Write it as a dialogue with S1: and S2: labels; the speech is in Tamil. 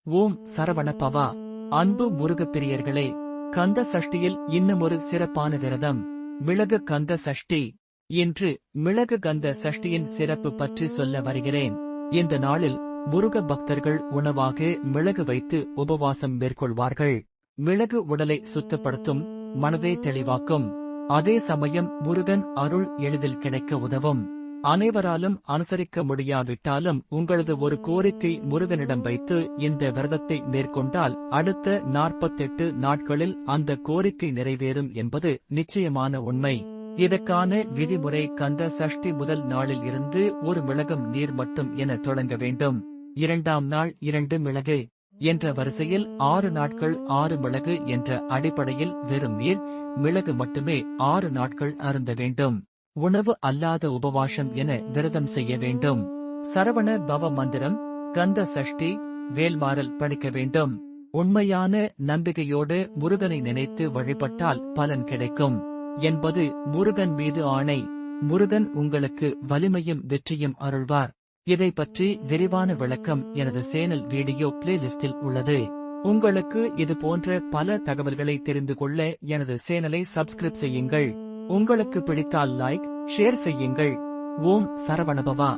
S1: ஓம் சரவண பவா. அன்பு முருகப்பிரியர்களே, கந்த சஷ்டியில் இன்னுமொரு சிறப்பான விரதம், மிளகு கந்த சஷ்டி. இன்று மிளகு கந்த சஷ்டியின் சிறப்பு பற்றி சொல்ல வருகிறேன். இந்த நாளில் முருக பக்தர்கள் உணவாக மிளகு வைத்து உபவாசம் மேற்கொள்வார்கள். மிளகு உடலை சுத்தப்படுத்தும், மனதை தெளிவாக்கும். அதே சமயம் முருகன் அருள் எளிதில் கிடைக்க உதவும். அனைவராலும் அனுசரிக்க முடியாவிட்டாலும் உங்களது ஒரு கோரிக்கை முருகனிடம் வைத்து இந்த விரதத்தை மேற்கொண்டால் அடுத்த 48 நாட்களில் அந்த கோரிக்கை நிறைவேறும் என்பது நிச்சயமான உண்மை. இதற்கான விதிமுறை கந்த சஷ்டி முதல் நாளில் இருந்து ஒரு மிளகும் நீர் மட்டும் என தொடங்க வேண்டும். 2ஆம் நாள் 2 மிளகு என்ற வரிசையில் 6 நாட்கள் 6 மிளகு என்ற அடிப்படையில் வெறும் நீர், மிளகு மட்டுமே 6 நாட்கள் அருந்த வேண்டும். உணவு அல்லாத உபவாசம் என விரதம் செய்ய வேண்டும். சரவண பவ மந்திரம், கந்த சஷ்டி, வேல்மாறல் படிக்க வேண்டும். உண்மையான நம்பிக்கையோடு முருகனை நினைத்து வழிபட்டால் பலன் கிடைக்கும் என்பது முருகன் மீது ஆணை. முருகன் உங்களுக்கு வலிமையும் வெற்றியும் அருள்வார். இதை பற்றி விரிவான விளக்கம் எனது சேனல் வீடியோ பிளேலிஸ்டில் உள்ளது. உங்களுக்கு இது போன்ற பல தகவல்களை தெரிந்து கொள்ள எனது சேனலை சப்ஸ்கிரைப் செய்யுங்கள். உங்களுக்கு பிடித்தால் லைக், ஷேர் செய்யுங்கள். ஓம் சரவணபவா.